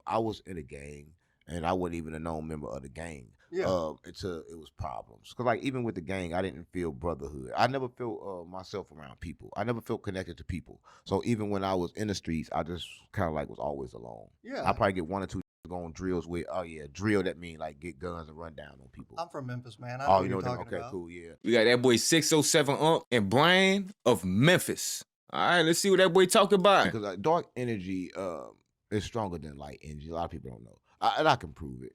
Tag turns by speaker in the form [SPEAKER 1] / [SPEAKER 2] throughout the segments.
[SPEAKER 1] I was in a gang, and I wasn't even a known member of the gang. Until it was problems. Cause like even with the gang, I didn't feel brotherhood. I never felt myself around people. I never felt connected to people. So even when I was in the streets, I just kind of like was always alone. I probably get one or two go on drills with. Oh yeah, drill that mean like get guns and run down on people.
[SPEAKER 2] I'm from Memphis, man. I know what
[SPEAKER 1] you
[SPEAKER 2] you're
[SPEAKER 1] know them?
[SPEAKER 2] talking
[SPEAKER 1] Okay,
[SPEAKER 2] about.
[SPEAKER 1] cool, yeah.
[SPEAKER 3] We got that boy 607 Unk and Brian of Memphis. All right, let's see what that boy talk about.
[SPEAKER 1] Because dark energy is stronger than light energy. A lot of people don't know. And I can prove it.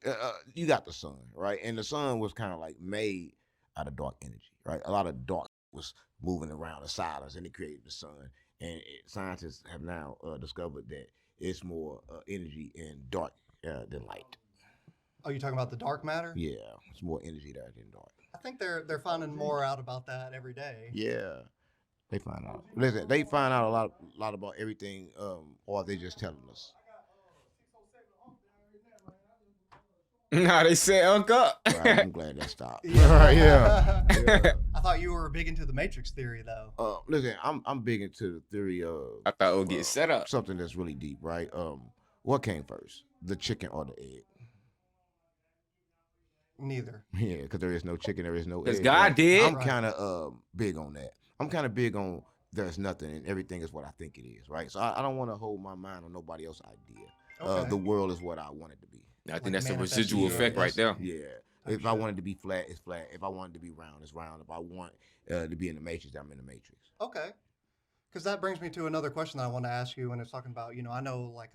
[SPEAKER 1] You got the sun, right? And the sun was kind of like made out of dark energy, right? A lot of dark was moving around the silence, and it created the sun. And scientists have now discovered that it's more energy in dark than light.
[SPEAKER 2] Oh, you talking about the dark matter?
[SPEAKER 1] Yeah, it's more energy there than dark.
[SPEAKER 2] I think they're finding more out about that every day.
[SPEAKER 1] Yeah. They find out. Listen, they find out a lot about everything, or they just telling us.
[SPEAKER 3] Nah, they said Unk up.
[SPEAKER 1] Right, I'm glad that stopped. Yeah.
[SPEAKER 2] I thought you were big into the Matrix theory, though.
[SPEAKER 1] Listen, I'm big into the theory of.
[SPEAKER 3] I thought it would get set up.
[SPEAKER 1] Something that's really deep, right? What came first, the chicken or the egg?
[SPEAKER 2] Neither.
[SPEAKER 1] Yeah, because there is no chicken, there is no egg.
[SPEAKER 3] Because God did.
[SPEAKER 1] I'm kind of big on that. I'm kind of big on there's nothing and everything is what I think it is, right? So I don't want to hold my mind on nobody else's idea.
[SPEAKER 2] Okay.
[SPEAKER 1] The world is what I want it to be.
[SPEAKER 3] I think that's a residual effect right there.
[SPEAKER 1] Yeah. If I want it to be flat, it's flat. If I want it to be round, it's round. If I want to be in the matrix, I'm in the matrix.
[SPEAKER 2] Okay. Because that brings me to another question that I want to ask you when it's talking about, I know like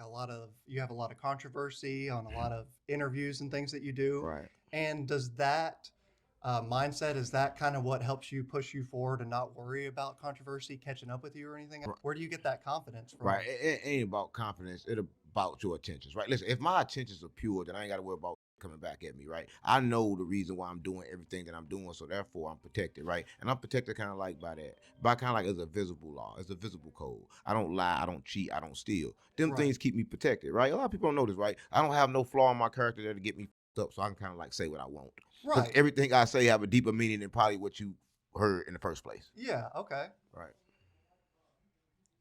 [SPEAKER 2] you have a lot of controversy on a lot of interviews and things that you do.
[SPEAKER 1] Right.
[SPEAKER 2] And does that mindset, is that kind of what helps you push you forward and not worry about controversy catching up with you or anything? Right. Where do you get that confidence from?
[SPEAKER 1] Right. It ain't about confidence. It's about your intentions, right? Listen, if my intentions are pure, then I ain't got to worry about coming back at me, right? I know the reason why I'm doing everything that I'm doing, so therefore I'm protected, right? And I'm protected kind of like by that. By kind of like as a visible law, as a visible code. I don't lie, I don't cheat, I don't steal. Them things keep me protected, right? A lot of people don't know this, right? I don't have no flaw in my character that'll get me up, so I can kind of like say what I want. Right. Everything I say have a deeper meaning than probably what you heard in the first place.
[SPEAKER 2] Yeah, okay.
[SPEAKER 1] Right.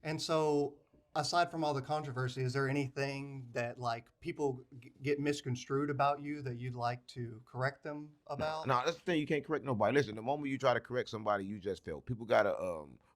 [SPEAKER 2] And so aside from all the controversy, is there anything that like people get misconstrued about you that you'd like to correct them about?
[SPEAKER 1] No, that's the thing. You can't correct nobody. Listen, the moment you try to correct somebody, you just fail. People gotta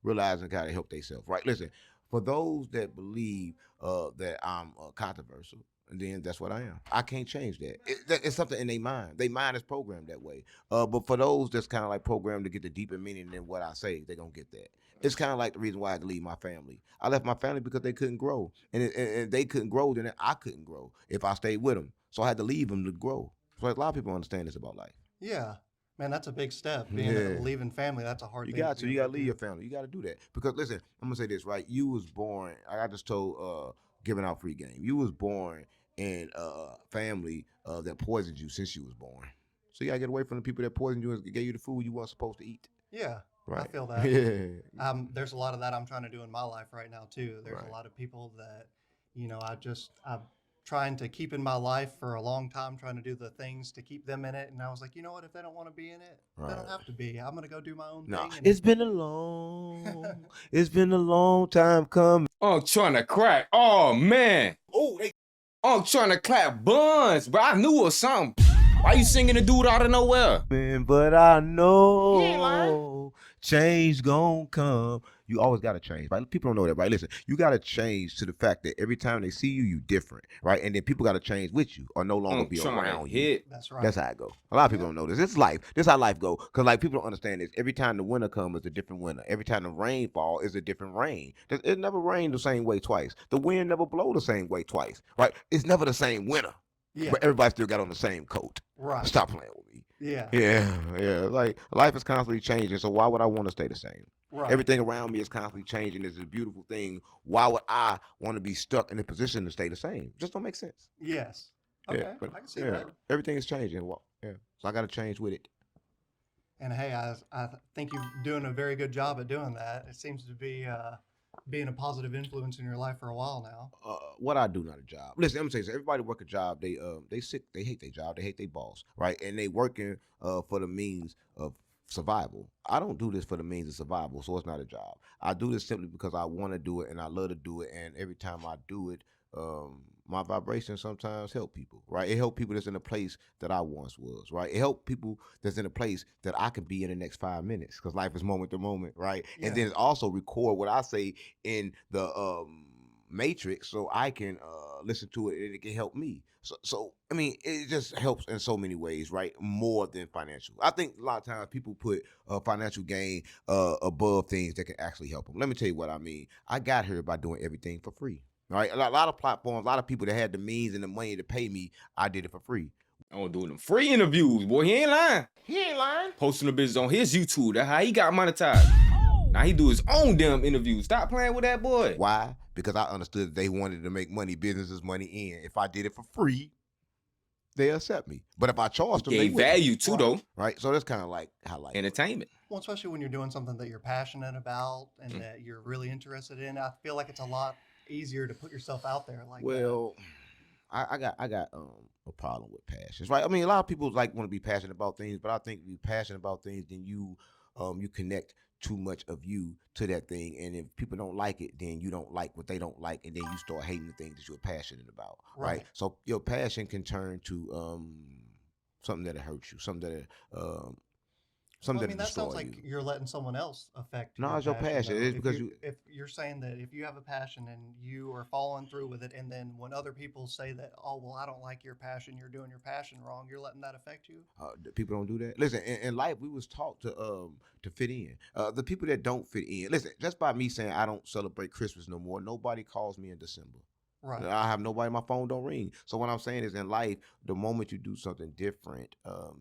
[SPEAKER 1] realize and gotta help themselves, right? Listen, for those that believe that I'm controversial, and then that's what I am. I can't change that. It's something in their mind. Their mind is programmed that way. But for those that's kind of like programmed to get the deeper meaning than what I say, they're going to get that. It's kind of like the reason why I had to leave my family. I left my family because they couldn't grow. And they couldn't grow, then I couldn't grow if I stayed with them. So I had to leave them to grow. So a lot of people understand this about life.
[SPEAKER 2] Yeah. Man, that's a big step. Leaving family, that's a hard thing.
[SPEAKER 1] You got to leave your family. You got to do that. Because listen, I'm going to say this, right? You was born, I just told giving out free game. You was born in a family that poisoned you since you was born. So you gotta get away from the people that poisoned you and gave you the food you weren't supposed to eat.
[SPEAKER 2] Yeah,
[SPEAKER 1] right.
[SPEAKER 2] I feel that.
[SPEAKER 1] Yeah.
[SPEAKER 2] There's a lot of that I'm trying to do in my life right now too. There's a lot of people that, I'm trying to keep in my life for a long time, trying to do the things to keep them in it. And I was like, you know what? If they don't want to be in it, they don't have to be. I'm gonna go do my own thing.
[SPEAKER 1] It's been a long time coming.
[SPEAKER 3] Oh, trying to crack. Oh man. I'm trying to clap buns, but I knew it was something. Why you singing the dude out of nowhere?
[SPEAKER 1] Man, but I know change gon' come. You always gotta change, right? People don't know that, right? Listen, you gotta change to the fact that every time they see you, you different, right? And then people gotta change with you or no longer be around you.
[SPEAKER 2] That's right.
[SPEAKER 1] That's how it go. A lot of people don't know this. This is life. This is how life go. Cause like people don't understand this. Every time the winter comes, it's a different winter. Every time the rain fall, it's a different rain. It never rained the same way twice. The wind never blow the same way twice, right? It's never the same winter. Yeah. But everybody still got on the same coat.
[SPEAKER 2] Right.
[SPEAKER 1] Stop playing with me.
[SPEAKER 2] Yeah.
[SPEAKER 1] Yeah. Like life is constantly changing, so why would I want to stay the same?
[SPEAKER 2] Right.
[SPEAKER 1] Everything around me is constantly changing. It's a beautiful thing. Why would I want to be stuck in a position to stay the same? Just don't make sense.
[SPEAKER 2] Yes. Okay. I can see that.
[SPEAKER 1] Everything is changing. Well, yeah. So I got to change with it.
[SPEAKER 2] And hey, I think you're doing a very good job at doing that. It seems to be being a positive influence in your life for a while now.
[SPEAKER 1] What I do, not a job. Listen, I'm gonna say so. Everybody work a job. They sick. They hate their job. They hate their boss, right? And they working for the means of survival. I don't do this for the means of survival, so it's not a job. I do this simply because I want to do it and I love to do it. And every time I do it, my vibration sometimes help people, right? It help people that's in a place that I once was, right? It help people that's in a place that I can be in the next 5 minutes, because life is moment to moment, right? And
[SPEAKER 2] Yeah.
[SPEAKER 1] then also record what I say in the matrix, so I can listen to it and it can help me. So I mean, it just helps in so many ways, right? More than financial. I think a lot of times people put financial gain above things that can actually help them. Let me tell you what I mean. I got here by doing everything for free. Right, a lot of platforms, a lot of people that had the means and the money to pay me, I did it for free.
[SPEAKER 3] I'm doing them free interviews, boy. He ain't lying.
[SPEAKER 1] He ain't lying.
[SPEAKER 3] Posting the business on his YouTube. That's how he got monetized. Now he do his own damn interviews. Stop playing with that boy.
[SPEAKER 1] Why? Because I understood that they wanted to make money, businesses money in. If I did it for free, they accept me. But if I charged them, they
[SPEAKER 3] Gave
[SPEAKER 1] wouldn't.
[SPEAKER 3] value too, though.
[SPEAKER 1] Right? So that's kind of like how life.
[SPEAKER 3] Entertainment.
[SPEAKER 2] Well, especially when you're doing something that you're passionate about and that you're really interested in, I feel like it's a lot easier to put yourself out there like that.
[SPEAKER 1] Well, I got a problem with passions, right? I mean, a lot of people like want to be passionate about things, but I think if you're passionate about things, then you connect too much of you to that thing, and if people don't like it, then you don't like what they don't like, and then you start hating the things that you're passionate about, right? So your passion can turn to something that hurts you, something that something
[SPEAKER 2] I mean,
[SPEAKER 1] that
[SPEAKER 2] that sounds
[SPEAKER 1] destroy
[SPEAKER 2] like
[SPEAKER 1] you.
[SPEAKER 2] you're letting someone else affect
[SPEAKER 1] No,
[SPEAKER 2] your
[SPEAKER 1] it's your passion.
[SPEAKER 2] though.
[SPEAKER 1] It's because
[SPEAKER 2] If you're saying that if you have a passion and you are following through with it, and then when other people say that, oh well, I don't like your passion, you're doing your passion wrong, you're letting that affect you.
[SPEAKER 1] People don't do that. Listen, in life, we was taught to fit in. The people that don't fit in, listen, just by me saying I don't celebrate Christmas no more, nobody calls me in December.
[SPEAKER 2] Right.
[SPEAKER 1] I have nobody. My phone don't ring. So what I'm saying is, in life, the moment you do something different,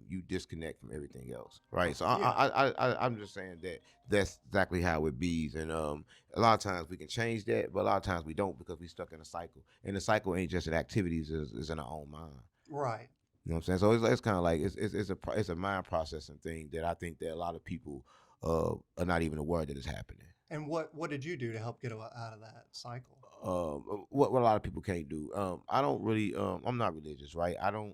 [SPEAKER 1] you disconnect from everything else, right? So I'm just saying that that's exactly how it be. And a lot of times we can change that, but a lot of times we don't, because we stuck in a cycle. And the cycle ain't just in activities; is in our own mind.
[SPEAKER 2] Right.
[SPEAKER 1] You know what I'm saying? So it's kind of like it's a mind processing thing that I think that a lot of people are not even aware that it's happening.
[SPEAKER 2] And what did you do to help get out of that cycle?
[SPEAKER 1] What a lot of people can't do. I don't really. I'm not religious, right? I don't.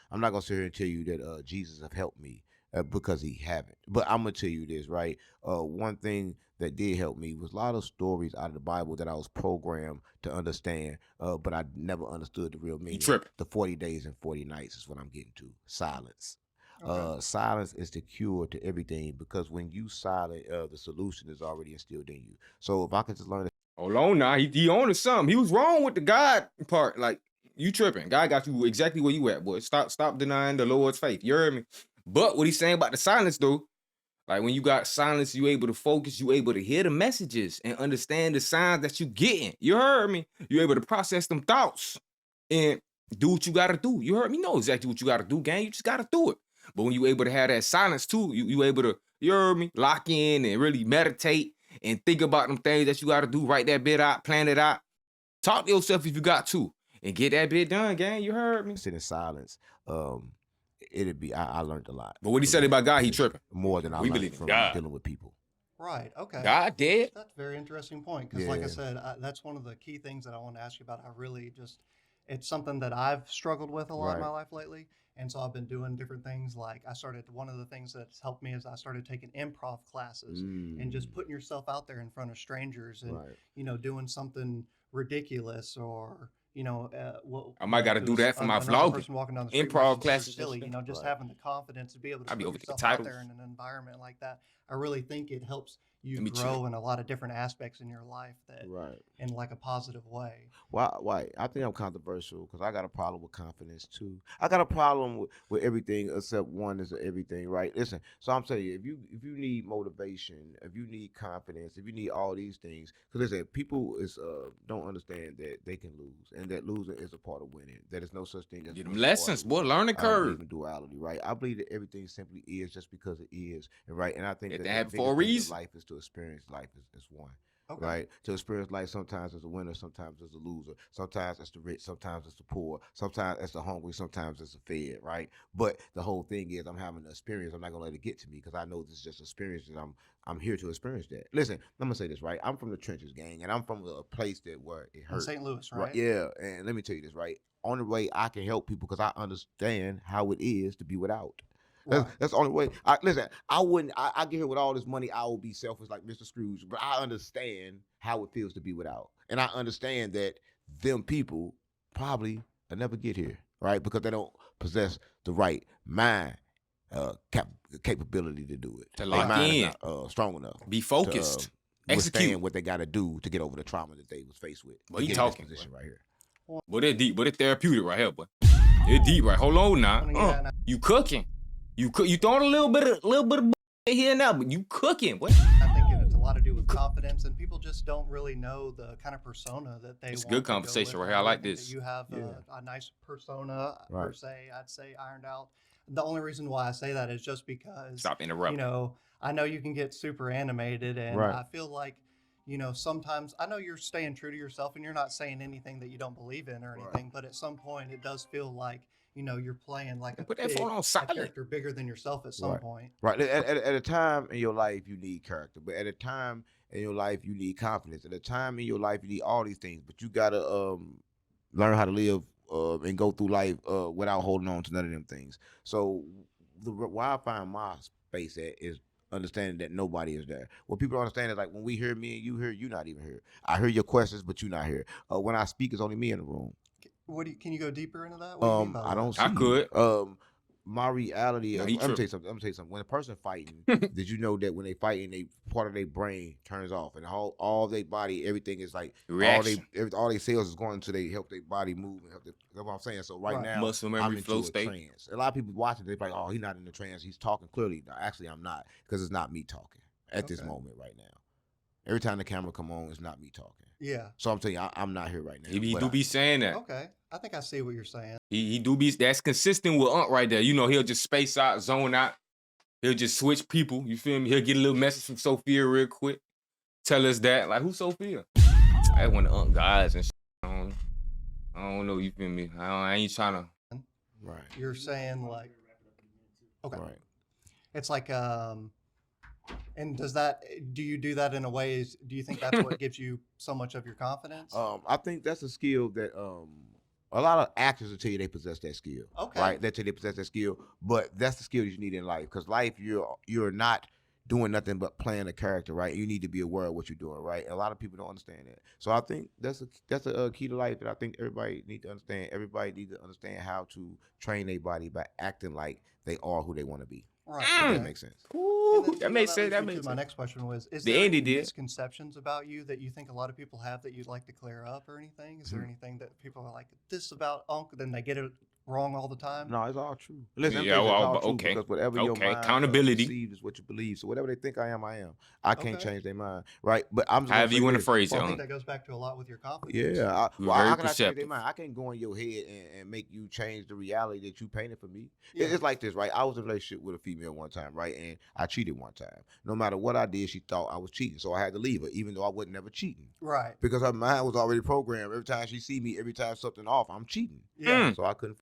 [SPEAKER 1] I'm not gonna sit here and tell you that Jesus have helped me, because he haven't. But I'm gonna tell you this, right? One thing that did help me was a lot of stories out of the Bible that I was programmed to understand, but I never understood the real
[SPEAKER 3] You
[SPEAKER 1] meaning.
[SPEAKER 3] tripping.
[SPEAKER 1] The 40 days and 40 nights is what I'm getting to. Silence.
[SPEAKER 2] Okay.
[SPEAKER 1] Silence is the cure to everything, because when you silent, the solution is already instilled in you. So if I could just learn.
[SPEAKER 3] Hold on now. He on to something. He was wrong with the God part. Like, you tripping. God got you exactly where you at, boy. Stop denying the Lord's faith. You heard me? But what he's saying about the silence, though, like when you got silence, you able to focus, you able to hear the messages and understand the signs that you getting. You heard me? You able to process them thoughts and do what you gotta do. You heard me? Know exactly what you gotta do, gang. You just gotta do it. But when you able to have that silence too, you able to, you heard me, lock in and really meditate and think about them things that you gotta do, write that bit out, plan it out. Talk to yourself if you got to, and get that bit done, gang. You heard me?
[SPEAKER 1] Sit in silence, it'd be. I learned a lot.
[SPEAKER 3] But what he said about God, he tripping.
[SPEAKER 1] More than I
[SPEAKER 3] We
[SPEAKER 1] learned
[SPEAKER 3] believe in
[SPEAKER 1] from
[SPEAKER 3] God.
[SPEAKER 1] dealing with people.
[SPEAKER 2] Right. Okay.
[SPEAKER 3] God dead.
[SPEAKER 2] That's a very interesting point, because, like I
[SPEAKER 1] Yeah.
[SPEAKER 2] said, that's one of the key things that I want to ask you about. I really just, it's something that I've struggled with a lot in my
[SPEAKER 1] Right.
[SPEAKER 2] life lately. And so I've been doing different things. Like one of the things that's helped me is I started taking improv classes and just putting yourself out there in front of strangers and,
[SPEAKER 1] Right.
[SPEAKER 2] doing something ridiculous or,
[SPEAKER 3] I might gotta do that for my
[SPEAKER 2] another
[SPEAKER 3] vlogging.
[SPEAKER 2] person walking down the street
[SPEAKER 3] Improv
[SPEAKER 2] might be super
[SPEAKER 3] classes and
[SPEAKER 2] silly,
[SPEAKER 3] stuff.
[SPEAKER 2] just
[SPEAKER 1] Right.
[SPEAKER 2] having the confidence to be able to
[SPEAKER 3] I be
[SPEAKER 2] put
[SPEAKER 3] over the
[SPEAKER 2] yourself out
[SPEAKER 3] titles.
[SPEAKER 2] there in an environment like that. I really think it helps you
[SPEAKER 3] Let me check.
[SPEAKER 2] grow in a lot of different aspects in your life that
[SPEAKER 1] Right.
[SPEAKER 2] in like a positive way.
[SPEAKER 1] Why? I think I'm controversial because I got a problem with confidence too. I got a problem with everything except one is everything, right? Listen, so I'm telling you, if you need motivation, if you need confidence, if you need all these things, because listen, people don't understand that they can lose, and that losing is a part of winning. That is no such thing as
[SPEAKER 3] Get them
[SPEAKER 1] losing part of
[SPEAKER 3] lessons, boy.
[SPEAKER 1] winning.
[SPEAKER 3] Learning
[SPEAKER 1] I don't believe
[SPEAKER 3] curve.
[SPEAKER 1] in duality, right? I believe that everything simply is just because it is, and right. And I think
[SPEAKER 3] It
[SPEAKER 1] that
[SPEAKER 3] happened
[SPEAKER 1] the
[SPEAKER 3] for a
[SPEAKER 1] biggest thing in
[SPEAKER 3] reason.
[SPEAKER 1] life is to experience life as one.
[SPEAKER 2] Okay.
[SPEAKER 1] Right? To experience life sometimes as a winner, sometimes as a loser, sometimes as the rich, sometimes as the poor, sometimes as the hungry, sometimes as the fed, right? But the whole thing is I'm having an experience. I'm not gonna let it get to me because I know this is just experience and I'm here to experience that. Listen, I'm gonna say this, right? I'm from the trenches, gang, and I'm from a place that where it
[SPEAKER 2] In
[SPEAKER 1] hurts.
[SPEAKER 2] St. Louis,
[SPEAKER 1] Right?
[SPEAKER 2] right?
[SPEAKER 1] Yeah. And let me tell you this, right? Only way I can help people because I understand how it is to be without.
[SPEAKER 2] Right.
[SPEAKER 1] That's the only way. Listen, I get here with all this money. I will be selfish like Mr. Scrooge, but I understand how it feels to be without, and I understand that them people probably never get here, right? Because they don't possess the right mind capability to do it.
[SPEAKER 3] To
[SPEAKER 1] Their
[SPEAKER 3] lock
[SPEAKER 1] mind is
[SPEAKER 3] in,
[SPEAKER 1] not strong enough
[SPEAKER 3] be
[SPEAKER 1] to
[SPEAKER 3] focused,
[SPEAKER 1] withstand
[SPEAKER 3] execute.
[SPEAKER 1] what they got to do to get over the trauma that they was faced with.
[SPEAKER 3] Boy,
[SPEAKER 1] To
[SPEAKER 3] you
[SPEAKER 1] get in this
[SPEAKER 3] talking, boy.
[SPEAKER 1] position right here.
[SPEAKER 3] But it deep, but it therapeutic right here, boy. It deep, right? Hold on now.
[SPEAKER 2] Wanna get at now.
[SPEAKER 3] You cooking. You throwing a little bit of here and now, but you cooking, boy.
[SPEAKER 2] I think it's a lot to do with confidence, and people just don't really know the kind of persona that they
[SPEAKER 3] It's
[SPEAKER 2] want
[SPEAKER 3] good
[SPEAKER 2] to go
[SPEAKER 3] conversation
[SPEAKER 2] with.
[SPEAKER 3] right here. I like
[SPEAKER 2] think
[SPEAKER 3] this.
[SPEAKER 2] that you have a nice persona per
[SPEAKER 1] Right.
[SPEAKER 2] se. I'd say ironed out. The only reason why I say that is just because
[SPEAKER 3] Stop interrupting.
[SPEAKER 2] I know you can get super animated, and
[SPEAKER 1] Right.
[SPEAKER 2] I feel like sometimes I know you're staying true to yourself, and you're not saying anything that you don't believe in or
[SPEAKER 1] Right.
[SPEAKER 2] anything. But at some point, it does feel like you're playing like
[SPEAKER 3] Put that phone on
[SPEAKER 2] a
[SPEAKER 3] silent.
[SPEAKER 2] character bigger than yourself at some
[SPEAKER 1] Right.
[SPEAKER 2] point.
[SPEAKER 1] Right. At a time in your life, you need character, but at a time in your life, you need confidence. At a time in your life, you need all these things, but you gotta learn how to live and go through life without holding on to none of them things. So where I find my space at is understanding that nobody is there. What people don't understand is like when we hear me and you hear, you not even here. I hear your questions, but you not here. When I speak, it's only me in the room.
[SPEAKER 2] Can you go deeper into that? What do you mean by
[SPEAKER 1] I
[SPEAKER 2] that?
[SPEAKER 1] don't see.
[SPEAKER 3] I could.
[SPEAKER 1] My reality.
[SPEAKER 3] No,
[SPEAKER 1] I'm
[SPEAKER 3] he
[SPEAKER 1] gonna tell you
[SPEAKER 3] tripping.
[SPEAKER 1] something. I'm gonna tell you something. When a person fighting, did you know that when they fighting, they part of their brain turns off, and all their body, everything is like
[SPEAKER 3] Reaction.
[SPEAKER 1] all they cells is going to they help their body move and help. That's what I'm saying. So right
[SPEAKER 2] Right.
[SPEAKER 1] now,
[SPEAKER 3] Muscle
[SPEAKER 1] I'm
[SPEAKER 3] memory,
[SPEAKER 1] into
[SPEAKER 3] flow
[SPEAKER 1] a
[SPEAKER 3] state.
[SPEAKER 1] trance. A lot of people watching, they're like, "Oh, he's not in the trance. He's talking clearly." No, actually, I'm not, because it's not me talking at this
[SPEAKER 2] Okay.
[SPEAKER 1] moment right now. Every time the camera come on, it's not me talking.
[SPEAKER 2] Yeah.
[SPEAKER 1] So I'm telling you, I'm not here right now.
[SPEAKER 3] He
[SPEAKER 1] but
[SPEAKER 3] do be saying that.
[SPEAKER 2] Okay. I think I see what you're saying.
[SPEAKER 3] He do be, that's consistent with Unc right there. He'll just space out, zone out. He'll just switch people. You feel me? He'll get a little message from Sophia real quick. Tell us that. Like, who's Sophia? That's one of the Unc guys and shit. I don't know. You feel me? I ain't trying to.
[SPEAKER 1] Right.
[SPEAKER 2] You're saying like, okay,
[SPEAKER 1] Right.
[SPEAKER 2] it's like and do you do that in a way? Do you think that's what gives you so much of your confidence?
[SPEAKER 1] I think that's a skill that a lot of actors will tell you they possess that skill.
[SPEAKER 2] Okay.
[SPEAKER 1] Right? They tell you they possess that skill, but that's the skill that you need in life. Because life, you're not doing nothing but playing a character, right? You need to be aware of what you're doing, right? A lot of people don't understand that. So I think that's a key to life that I think everybody need to understand. Everybody needs to understand how to train their body by acting like they are who they want to be.
[SPEAKER 2] Right.
[SPEAKER 1] If
[SPEAKER 2] Okay.
[SPEAKER 1] that makes sense.
[SPEAKER 2] And then,
[SPEAKER 3] That makes sense.
[SPEAKER 2] leads
[SPEAKER 3] That
[SPEAKER 2] me
[SPEAKER 3] makes
[SPEAKER 2] to my
[SPEAKER 3] sense.
[SPEAKER 2] next question was: is
[SPEAKER 3] The
[SPEAKER 2] there
[SPEAKER 3] Andy
[SPEAKER 2] any
[SPEAKER 3] did.
[SPEAKER 2] misconceptions about you that you think a lot of people have that you'd like to clear up, or anything? Is there anything that people are like this about Unc, then they get it wrong all the time?
[SPEAKER 1] No, it's all true. Listen,
[SPEAKER 3] Yeah,
[SPEAKER 1] it's
[SPEAKER 3] well,
[SPEAKER 1] all true
[SPEAKER 3] okay.
[SPEAKER 1] because whatever your
[SPEAKER 3] Okay,
[SPEAKER 1] mind
[SPEAKER 3] accountability.
[SPEAKER 1] perceives is what you believe. So whatever they think I am, I am. I can't
[SPEAKER 2] Okay.
[SPEAKER 1] change their mind, right? But I'm just
[SPEAKER 3] However
[SPEAKER 1] gonna
[SPEAKER 3] you
[SPEAKER 1] say
[SPEAKER 3] want to
[SPEAKER 1] this.
[SPEAKER 3] phrase it.
[SPEAKER 2] I
[SPEAKER 3] Unc.
[SPEAKER 2] think that goes back to a lot with your confidence.
[SPEAKER 1] Yeah.
[SPEAKER 3] You're
[SPEAKER 1] How
[SPEAKER 3] very
[SPEAKER 1] can I change their
[SPEAKER 3] perceptive.
[SPEAKER 1] mind? I can't go in your head and make you change the reality that you painted for me.
[SPEAKER 2] Yeah.
[SPEAKER 1] It's like this, right? I was in a relationship with a female one time, right? And I cheated one time. No matter what I did, she thought I was cheating. So I had to leave her, even though I wasn't never cheating.
[SPEAKER 2] Right.
[SPEAKER 1] Because her mind was already programmed. Every time she see me, every time something off, I'm cheating.
[SPEAKER 2] Yeah.
[SPEAKER 1] So I couldn't.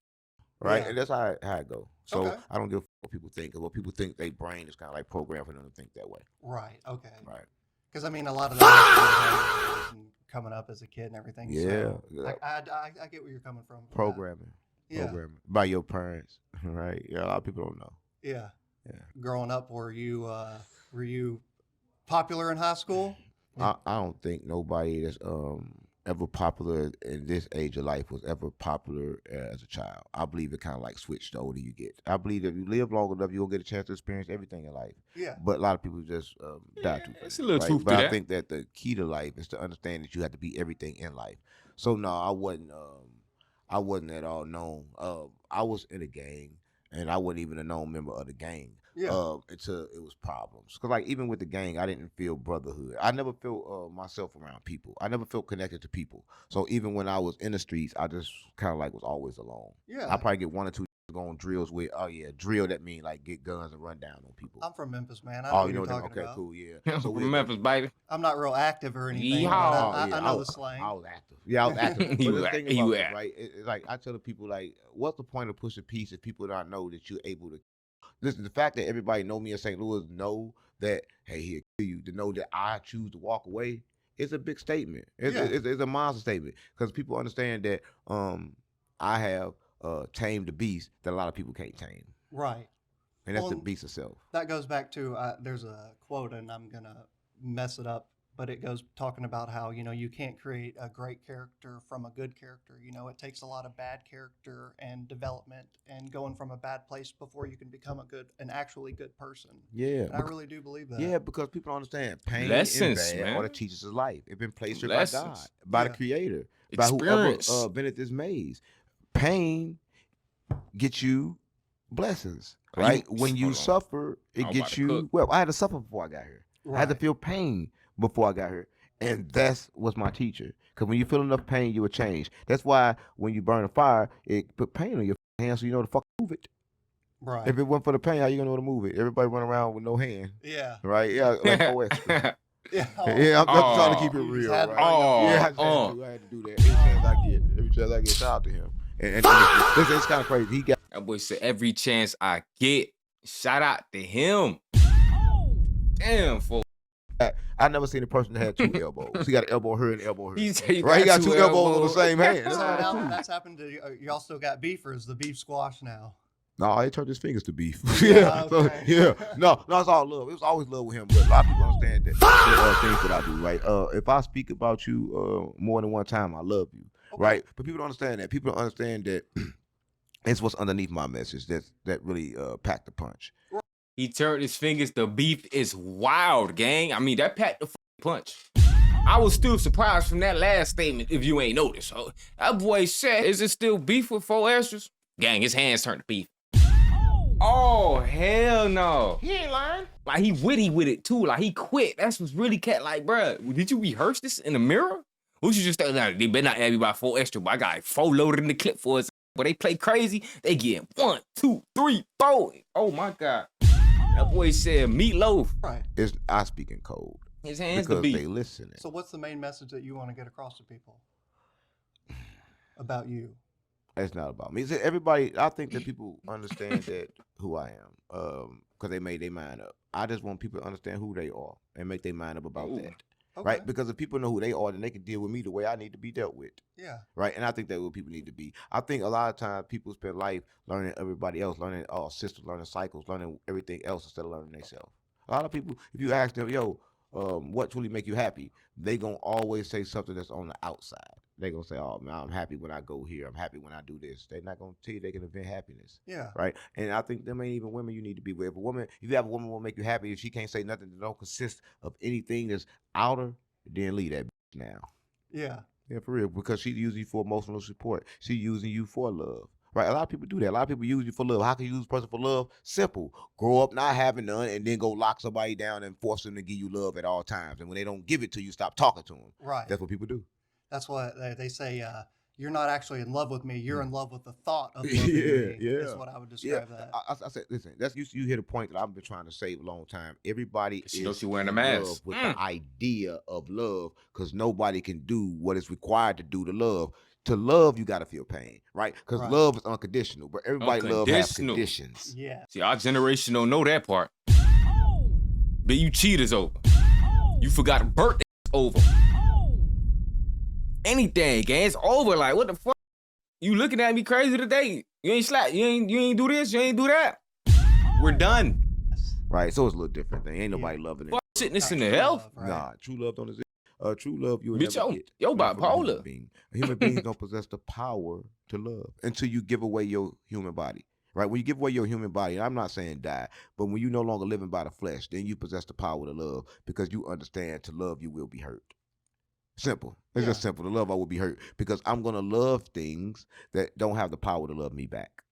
[SPEAKER 1] Right,
[SPEAKER 2] Yeah.
[SPEAKER 1] and that's how it go. So
[SPEAKER 2] Okay.
[SPEAKER 1] I don't give a fuck what people think. 'Cause what people think, their brain is kind of like programmed for them to think that way.
[SPEAKER 2] Right. Okay.
[SPEAKER 1] Right.
[SPEAKER 2] Because I mean, a lot of that is coming up as a kid and everything.
[SPEAKER 1] Yeah.
[SPEAKER 2] So I get where you're coming from. with that.
[SPEAKER 1] Programming.
[SPEAKER 2] Yeah.
[SPEAKER 1] Programming by your parents. Right. Yeah. A lot of people don't know.
[SPEAKER 2] Yeah.
[SPEAKER 1] Yeah.
[SPEAKER 2] Growing up, were you popular in high school?
[SPEAKER 1] I don't think nobody that's ever popular in this age of life was ever popular as a child. I believe it kind of like switched the older you get. I believe if you live long enough, you'll get a chance to experience everything in life.
[SPEAKER 2] Yeah.
[SPEAKER 1] But a lot of people just die too fast.
[SPEAKER 3] It's a little truth
[SPEAKER 1] But
[SPEAKER 3] to
[SPEAKER 1] I
[SPEAKER 3] that.
[SPEAKER 1] think that the key to life is to understand that you have to be everything in life. So no, I wasn't at all known. I was in a gang, and I wasn't even a known member of the gang.
[SPEAKER 2] Yeah.
[SPEAKER 1] Until it was problems. Cause like even with the gang, I didn't feel brotherhood. I never felt myself around people. I never felt connected to people. So even when I was in the streets, I just kind of like was always alone.
[SPEAKER 2] Yeah.
[SPEAKER 1] I probably get one or two go on drills with. Oh yeah, drill. That mean like get guns and run down on people.
[SPEAKER 2] I'm from Memphis, man. I know
[SPEAKER 1] Oh,
[SPEAKER 2] what
[SPEAKER 1] you know
[SPEAKER 2] you're
[SPEAKER 1] that?
[SPEAKER 2] talking
[SPEAKER 1] Okay,
[SPEAKER 2] about.
[SPEAKER 1] cool. Yeah.
[SPEAKER 3] I'm
[SPEAKER 1] So
[SPEAKER 3] from Memphis, baby.
[SPEAKER 2] I'm not real active or anything.
[SPEAKER 3] Yeehaw.
[SPEAKER 2] But I
[SPEAKER 1] yeah,
[SPEAKER 2] know the slang.
[SPEAKER 1] I was active. Yeah, I was active. But
[SPEAKER 3] You
[SPEAKER 1] the
[SPEAKER 3] act-
[SPEAKER 1] thing
[SPEAKER 3] you
[SPEAKER 1] about it,
[SPEAKER 3] act.
[SPEAKER 1] right? It's like I tell the people, like, what's the point of pushing peace if people don't know that you're able to? Listen, the fact that everybody know me in St. Louis, know that hey, he'll kill you. To know that I choose to walk away, it's a big statement. It's a monster statement because people understand that I have tamed the beast that a lot of people can't tame,
[SPEAKER 2] Right.
[SPEAKER 1] and that's the
[SPEAKER 2] Well,
[SPEAKER 1] beast itself.
[SPEAKER 2] That goes back to there's a quote, and I'm gonna mess it up but it goes talking about how, you can't create a great character from a good character. It takes a lot of bad character and development and going from a bad place before you can become an actually good person.
[SPEAKER 1] Yeah,
[SPEAKER 2] And I really do believe that.
[SPEAKER 1] yeah, because people don't understand pain and
[SPEAKER 3] Lessons,
[SPEAKER 1] bad are the
[SPEAKER 3] man.
[SPEAKER 1] teachers of life. It's been placed here by God,
[SPEAKER 3] Lessons.
[SPEAKER 1] by the
[SPEAKER 2] Yeah.
[SPEAKER 1] Creator, by whoever
[SPEAKER 3] Experience.
[SPEAKER 1] been at this maze. Pain gets you blessings,
[SPEAKER 3] Are you-
[SPEAKER 1] right? When you
[SPEAKER 3] hold on.
[SPEAKER 1] suffer, it
[SPEAKER 3] I'm about
[SPEAKER 1] gets
[SPEAKER 3] to
[SPEAKER 1] you.
[SPEAKER 3] cook.
[SPEAKER 1] Well, I had to suffer before I got here. I had to
[SPEAKER 2] Right.
[SPEAKER 1] feel pain before I got here, and that's what's my teacher. Because when you feel enough pain, you will change. That's why when you burn a fire, it put pain on your hands, so you know to fuck move it.
[SPEAKER 2] Right.
[SPEAKER 1] If it wasn't for the pain, how you gonna know to move it? Everybody run around with no hand,
[SPEAKER 2] Yeah.
[SPEAKER 1] right? Yeah, like four extra.
[SPEAKER 2] Yeah.
[SPEAKER 1] Yeah, I'm just trying to
[SPEAKER 3] Oh.
[SPEAKER 1] keep it
[SPEAKER 2] You just
[SPEAKER 1] real,
[SPEAKER 2] had to
[SPEAKER 1] right?
[SPEAKER 2] bring up
[SPEAKER 1] Yeah,
[SPEAKER 2] the-
[SPEAKER 1] I had to do that. Every chance I get, shout out to him. And it's kind of crazy. He got
[SPEAKER 3] That boy said every chance I get, shout out to him. Damn, fool.
[SPEAKER 1] I never seen a person that had two elbows. He got an elbow here and an elbow here.
[SPEAKER 3] He said he
[SPEAKER 1] Right, he got two elbows on the
[SPEAKER 3] elbows.
[SPEAKER 1] same hand.
[SPEAKER 2] So
[SPEAKER 1] That's
[SPEAKER 2] now
[SPEAKER 1] cool.
[SPEAKER 2] that that's happened to y'all still got beef, or is the beef squash now?
[SPEAKER 1] No, he turned his fingers to beef.
[SPEAKER 2] Yeah,
[SPEAKER 1] So,
[SPEAKER 2] okay.
[SPEAKER 1] yeah. No, it's all love. It was always love with him. But a lot of people understand that things that I do, right? If I speak about you more than one time, I love you,
[SPEAKER 2] Okay.
[SPEAKER 1] right? But people don't understand that. People don't understand that it's what's underneath my message that really packed the punch.
[SPEAKER 3] He turned his fingers. The beef is wild, gang. I mean, that packed the punch. I was still surprised from that last statement, if you ain't noticed. So, that boy said, is it still beef with 4 extras? Gang, his hands turned to beef. Oh, hell no.
[SPEAKER 1] He ain't lying.
[SPEAKER 3] Like, he witty with it, too. Like, he quit. That's what's really like, bruh, did you rehearse this in the mirror? Or you just nah, they better not add me by 4 extra, but I got 4 loaded in the clip for us. But they play crazy, they get 1, 2, 3, 4. Oh, my God. That boy said meatloaf.
[SPEAKER 2] Right.
[SPEAKER 1] I speak in code
[SPEAKER 3] His hands to
[SPEAKER 1] because
[SPEAKER 3] beef.
[SPEAKER 1] they listening.
[SPEAKER 2] So what's the main message that you want to get across to people about you?
[SPEAKER 1] It's not about me. Everybody, I think that people understand that who I am, because they made their mind up. I just want people to understand who they are and make their mind up about
[SPEAKER 3] Ooh.
[SPEAKER 1] that,
[SPEAKER 2] Okay.
[SPEAKER 1] right? Because if people know who they are, then they can deal with me the way I need to be dealt with,
[SPEAKER 2] Yeah.
[SPEAKER 1] right? And I think that's what people need to be. I think a lot of times people spend life learning everybody else, learning systems, learning cycles, learning everything else instead of learning themselves. A lot of people, if you ask them, yo, what truly make you happy, they gonna always say something that's on the outside. They gonna say, oh man, I'm happy when I go here. I'm happy when I do this. They're not gonna tell you they can invent happiness,
[SPEAKER 2] Yeah.
[SPEAKER 1] right? And I think them ain't even women you need to be with. If you have a woman will make you happy, if she can't say nothing that don't consist of anything that's outer, then leave that bitch now.
[SPEAKER 2] Yeah.
[SPEAKER 1] Yeah, for real, because she using you for emotional support. She using you for love. Right, a lot of people do that. A lot of people use you for love. How can you use a person for love? Simple. Grow up not having none, and then go lock somebody down and force them to give you love at all times. And when they don't give it to you, stop talking to them.
[SPEAKER 2] Right.
[SPEAKER 1] That's what people do.
[SPEAKER 2] That's what they say. You're not actually in love with me. You're in love with the thought of loving
[SPEAKER 1] Yeah,
[SPEAKER 2] me.
[SPEAKER 1] yeah.
[SPEAKER 2] Is what I would describe that.
[SPEAKER 1] I said, listen, that's you hit a point that I've been trying to save a long time. Everybody
[SPEAKER 3] She knows
[SPEAKER 1] is
[SPEAKER 3] she wearing a
[SPEAKER 1] in
[SPEAKER 3] mask.
[SPEAKER 1] love with the idea of love, because nobody can do what is required to do to love. To love, you got to feel pain, right? Because
[SPEAKER 2] Right.
[SPEAKER 1] love is unconditional, but everybody love has
[SPEAKER 3] Unconditional.
[SPEAKER 1] conditions.
[SPEAKER 2] Yeah.
[SPEAKER 3] See, our generation don't know that part. But you cheaters over. You forgot birthday over. Anything, gang, it's over. Like, what the fuck? You looking at me crazy today? You ain't slap. You ain't do this. You ain't do that. We're done.
[SPEAKER 1] Right, so it's a little different thing. Ain't
[SPEAKER 2] Yeah.
[SPEAKER 1] nobody loving it.
[SPEAKER 3] Fuck shit this in the
[SPEAKER 2] True
[SPEAKER 3] health.
[SPEAKER 2] love, right?
[SPEAKER 1] Nah, true love don't exist. True love you will
[SPEAKER 3] Bitch,
[SPEAKER 1] never
[SPEAKER 3] yo-
[SPEAKER 1] get.
[SPEAKER 3] yo
[SPEAKER 1] Not from a human
[SPEAKER 3] bipolar.
[SPEAKER 1] being. A human being don't possess the power to love until you give away your human body. Right? When you give away your human body, and I'm not saying die, but when you no longer living by the flesh, then you possess the power to love, because you understand to love you will be hurt. Simple. It's just
[SPEAKER 2] Yeah.
[SPEAKER 1] simple. To love I will be hurt, because I'm gonna love things that don't have the power to love me back.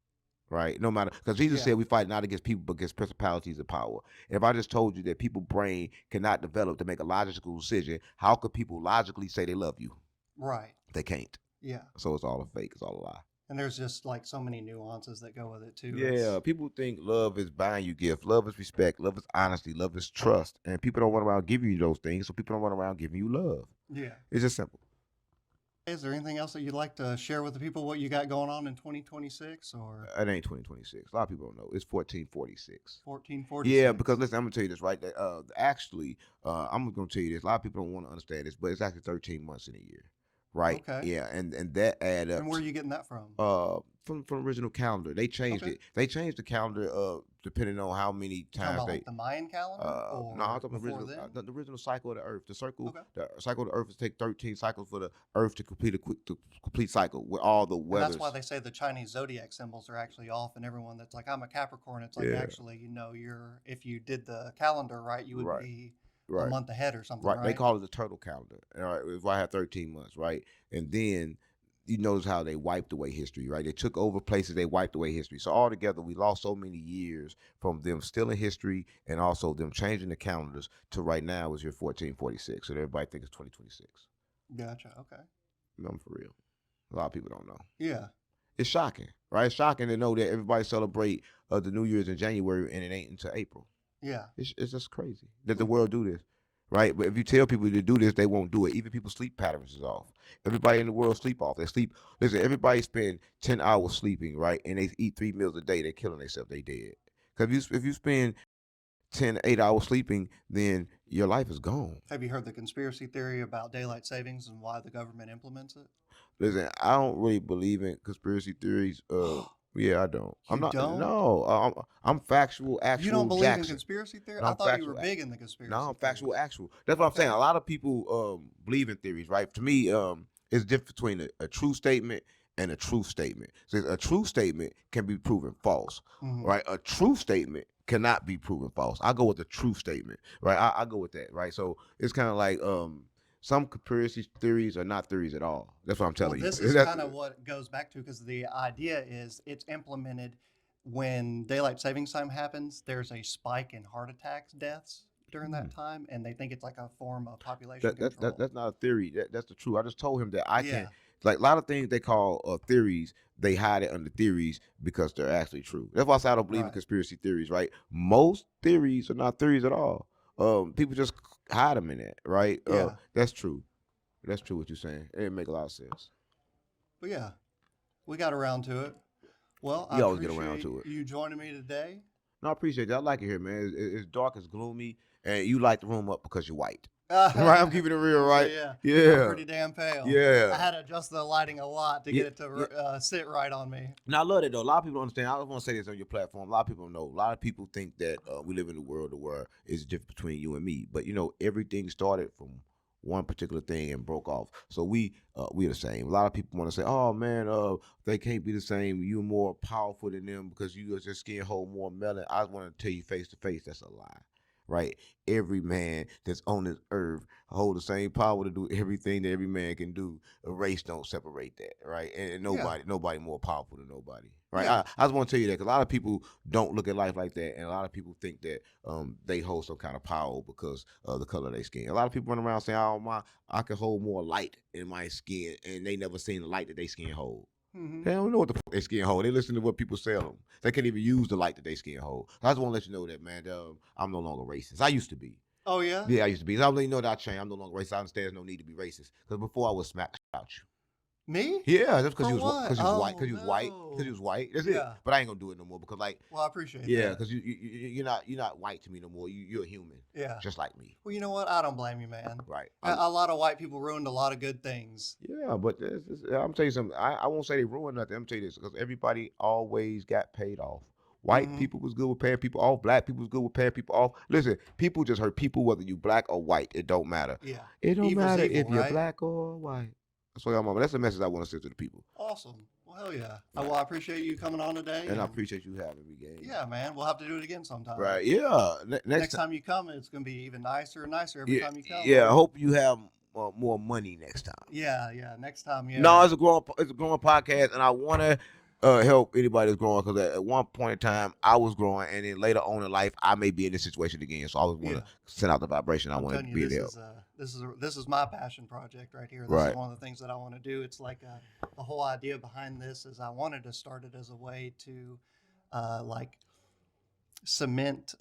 [SPEAKER 1] Right? No matter, because Jesus
[SPEAKER 2] Yeah.
[SPEAKER 1] said we fight not against people but against principalities of power. And if I just told you that people's brain cannot develop to make a logical decision, how could people logically say they love you?
[SPEAKER 2] Right.
[SPEAKER 1] They can't.
[SPEAKER 2] Yeah.
[SPEAKER 1] So it's all a fake. It's all a lie.
[SPEAKER 2] And there's just like so many nuances that go with it too.
[SPEAKER 1] Yeah,
[SPEAKER 2] It's-
[SPEAKER 1] people think love is buying you gifts. Love is respect. Love is honesty. Love is trust. And people don't run around giving you those things, so people don't run around giving you love.
[SPEAKER 2] Yeah.
[SPEAKER 1] It's just simple.
[SPEAKER 2] Is there anything else that you'd like to share with the people? What you got going on in 2026 or
[SPEAKER 1] It ain't 2026. A lot of people don't know. It's 1446.
[SPEAKER 2] 1446?
[SPEAKER 1] Yeah, because listen, I'm gonna tell you this, right? Actually, I'm gonna tell you this. A lot of people don't want to understand this, but it's actually 13 months in a year, right?
[SPEAKER 2] Okay.
[SPEAKER 1] Yeah, and that add up
[SPEAKER 2] And where are you getting that from?
[SPEAKER 1] from original calendar. They changed
[SPEAKER 2] Okay.
[SPEAKER 1] it. They changed the calendar depending on how many
[SPEAKER 2] You talking
[SPEAKER 1] times
[SPEAKER 2] about
[SPEAKER 1] they
[SPEAKER 2] like the Mayan calendar
[SPEAKER 1] no, I'm
[SPEAKER 2] or
[SPEAKER 1] talking
[SPEAKER 2] before
[SPEAKER 1] original,
[SPEAKER 2] then?
[SPEAKER 1] the original cycle of the Earth.
[SPEAKER 2] Okay.
[SPEAKER 1] The cycle of the Earth is take 13 cycles for the Earth to complete the complete cycle with all the
[SPEAKER 2] And that's why
[SPEAKER 1] weathers.
[SPEAKER 2] they say the Chinese zodiac symbols are actually off, and everyone that's like, I'm a Capricorn, it's like,
[SPEAKER 1] Yeah,
[SPEAKER 2] actually, you're, if you did the calendar right, you would
[SPEAKER 1] right,
[SPEAKER 2] be a
[SPEAKER 1] right,
[SPEAKER 2] month ahead or something,
[SPEAKER 1] right. They
[SPEAKER 2] right?
[SPEAKER 1] call it the turtle calendar. All right, if I had 13 months, right, and then you notice how they wiped away history, right? They took over places, they wiped away history. So altogether, we lost so many years from them stealing history and also them changing the calendars to right now is your 1446. So everybody thinks it's 2026.
[SPEAKER 2] Gotcha. Okay.
[SPEAKER 1] No, I'm for real. A lot of people don't know.
[SPEAKER 2] Yeah.
[SPEAKER 1] It's shocking, right? It's shocking to know that everybody celebrate the New Year's in January and it ain't until April.
[SPEAKER 2] Yeah.
[SPEAKER 1] It's just crazy that the
[SPEAKER 2] Hmm.
[SPEAKER 1] world do this, right? But if you tell people to do this, they won't do it. Even people's sleep patterns is off. Everybody in the world sleep off. They sleep. Listen, everybody spend 10 hours sleeping, right? And they eat 3 meals a day. They killing themselves. They dead. Cause if you spend 8 hours sleeping, then your life is gone.
[SPEAKER 2] Have you heard the conspiracy theory about daylight savings and why the government implements it?
[SPEAKER 1] Listen, I don't really believe in conspiracy theories. Yeah, I don't. I'm
[SPEAKER 2] You
[SPEAKER 1] not.
[SPEAKER 2] don't?
[SPEAKER 1] No, I'm factual,
[SPEAKER 2] You don't
[SPEAKER 1] actual
[SPEAKER 2] believe in
[SPEAKER 1] Jackson.
[SPEAKER 2] conspiracy theory?
[SPEAKER 1] And
[SPEAKER 2] I
[SPEAKER 1] I'm
[SPEAKER 2] thought you were
[SPEAKER 1] factual.
[SPEAKER 2] big in the
[SPEAKER 1] No,
[SPEAKER 2] conspiracy
[SPEAKER 1] I'm factual,
[SPEAKER 2] theories.
[SPEAKER 1] actual. That's what I'm saying.
[SPEAKER 2] Okay.
[SPEAKER 1] A lot of people believe in theories, right? To me, it's different between a true statement and a true statement. So a true statement can be proven false,
[SPEAKER 2] Hmm.
[SPEAKER 1] right? A true statement cannot be proven false. I go with the true statement, right? I go with that, right? So it's kind of like some conspiracy theories are not theories at all. That's what I'm
[SPEAKER 2] Well,
[SPEAKER 1] telling you.
[SPEAKER 2] this is kind of what it goes back to because the idea is it's implemented when daylight savings time happens, there's a spike in heart attacks deaths during
[SPEAKER 1] Hmm.
[SPEAKER 2] that time, and they think it's like a form of population
[SPEAKER 1] That
[SPEAKER 2] control.
[SPEAKER 1] that's not a theory. That's the truth. I just told him that I can
[SPEAKER 2] Yeah.
[SPEAKER 1] like a lot of things they call theories. They hide it under theories because they're actually true. That's why I say I don't believe in
[SPEAKER 2] Right.
[SPEAKER 1] conspiracy theories. Right? Most theories are not theories at all. People just hide them in that. Right?
[SPEAKER 2] Yeah.
[SPEAKER 1] That's true. That's true. What you're saying. It make a lot of sense.
[SPEAKER 2] But yeah, we got around to it. Well, I
[SPEAKER 1] We always get around
[SPEAKER 2] appreciate
[SPEAKER 1] to it.
[SPEAKER 2] you joining me today.
[SPEAKER 1] No, I appreciate that. I like it here, man. It's dark, it's gloomy, and you light the room up because you're white. Right? I'm keeping it real,
[SPEAKER 2] So
[SPEAKER 1] right?
[SPEAKER 2] yeah, I'm
[SPEAKER 1] Yeah.
[SPEAKER 2] pretty damn pale. I
[SPEAKER 1] Yeah.
[SPEAKER 2] had to adjust the lighting a lot to
[SPEAKER 1] Yeah.
[SPEAKER 2] get it to
[SPEAKER 1] Yeah.
[SPEAKER 2] sit right on me.
[SPEAKER 1] Now I love it though. A lot of people don't understand. I just want to say this on your platform. A lot of people don't know. A lot of people think that we live in a world where it's different between you and me. But everything started from one particular thing and broke off. So we're the same. A lot of people want to say, "Oh man, they can't be the same. You're more powerful than them because your skin hold more melanin." I want to tell you face to face, that's a lie. Right? Every man that's on this earth hold the same power to do everything that every man can do. A race don't separate that, right? And
[SPEAKER 2] Yeah,
[SPEAKER 1] nobody more powerful than nobody, right?
[SPEAKER 2] yeah.
[SPEAKER 1] I just want to tell you that because a lot of people don't look at life like that, and a lot of people think that they hold some kind of power because of the color of their skin. A lot of people run around saying, "Oh my, I can hold more light in my skin," and they never seen the light that they skin hold.
[SPEAKER 2] Hmm.
[SPEAKER 1] They don't know what the fuck they skin hold. They listen to what people sell them. They can't even use the light that they skin hold. I just want to let you know that, man. I'm no longer racist. I used to be.
[SPEAKER 2] Oh yeah.
[SPEAKER 1] Yeah, I used to be. I let you know that I changed. I'm no longer racist. I understand there's no need to be racist. Because before I would smack out you.
[SPEAKER 2] Me?
[SPEAKER 1] Yeah, that's because
[SPEAKER 2] For
[SPEAKER 1] you was
[SPEAKER 2] what?
[SPEAKER 1] because you was white.
[SPEAKER 2] Oh
[SPEAKER 1] Because you was white. Because you
[SPEAKER 2] no.
[SPEAKER 1] was white. That's it.
[SPEAKER 2] Yeah.
[SPEAKER 1] But I ain't gonna do it no more because like
[SPEAKER 2] Well, I appreciate
[SPEAKER 1] yeah,
[SPEAKER 2] that.
[SPEAKER 1] because you're not white to me no more. You're a human,
[SPEAKER 2] Yeah.
[SPEAKER 1] just like me.
[SPEAKER 2] Well, you know what? I don't blame you, man.
[SPEAKER 1] Right.
[SPEAKER 2] A lot of white people ruined a lot of good things.
[SPEAKER 1] Yeah, but I'm tell you something. I won't say they ruined nothing. I'm tell you this because everybody always got paid off. White
[SPEAKER 2] Hmm.
[SPEAKER 1] people was good with paying people off. Black people was good with paying people off. Listen, people just hurt people whether you black or white. It don't matter.
[SPEAKER 2] Yeah.
[SPEAKER 1] It don't
[SPEAKER 2] Evil's
[SPEAKER 1] matter
[SPEAKER 2] evil,
[SPEAKER 1] if you're
[SPEAKER 2] right?
[SPEAKER 1] black or white. That's what I'm on. That's the message I want to send to the people.
[SPEAKER 2] Awesome. Well, hell yeah.
[SPEAKER 1] Right.
[SPEAKER 2] Well, I appreciate you coming on today.
[SPEAKER 1] And I
[SPEAKER 2] And
[SPEAKER 1] appreciate you having me, gang.
[SPEAKER 2] yeah, man, we'll have to do it again sometime.
[SPEAKER 1] Right. Yeah.
[SPEAKER 2] Next time you come, it's going to be even nicer and nicer every
[SPEAKER 1] Yeah.
[SPEAKER 2] time you come.
[SPEAKER 1] Yeah. I hope you have more money next time.
[SPEAKER 2] Yeah, yeah. Next time, yeah.
[SPEAKER 1] No, it's a growing podcast, and I want to help anybody that's growing because at one point in time I was growing, and then later on in life I may be in this situation again. So I always want
[SPEAKER 2] Yeah.
[SPEAKER 1] to send out the vibration. I
[SPEAKER 2] I'm
[SPEAKER 1] want to
[SPEAKER 2] telling you,
[SPEAKER 1] be
[SPEAKER 2] this
[SPEAKER 1] there.
[SPEAKER 2] is this is my passion project right here. This
[SPEAKER 1] Right.
[SPEAKER 2] is one of the things that I want to do. It's like the whole idea behind this is I wanted to start it as a way to like cement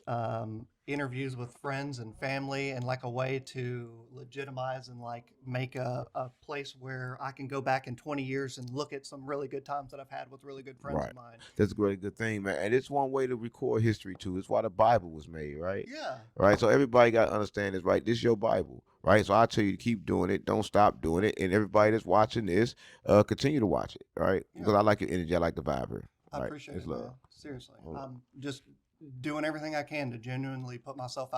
[SPEAKER 2] interviews with friends and family and like a way to legitimize and like make a place where I can go back in 20 years and look at some really good times that I've had with really good friends
[SPEAKER 1] Right.
[SPEAKER 2] of mine.
[SPEAKER 1] That's a great good thing, man. And it's one way to record history too. It's why the Bible was made, right?
[SPEAKER 2] Yeah.
[SPEAKER 1] Right. So everybody got to understand this, right? This is your Bible, right? So I tell you to keep doing it. Don't stop doing it. And everybody that's watching this, continue to watch it, right?
[SPEAKER 2] Yeah.
[SPEAKER 1] Because I like your energy. I like the vibe here.
[SPEAKER 2] I
[SPEAKER 1] Right.
[SPEAKER 2] appreciate
[SPEAKER 1] It's
[SPEAKER 2] it, man.
[SPEAKER 1] love.
[SPEAKER 2] Seriously.
[SPEAKER 1] Hold on.
[SPEAKER 2] I'm just doing everything I can to genuinely put myself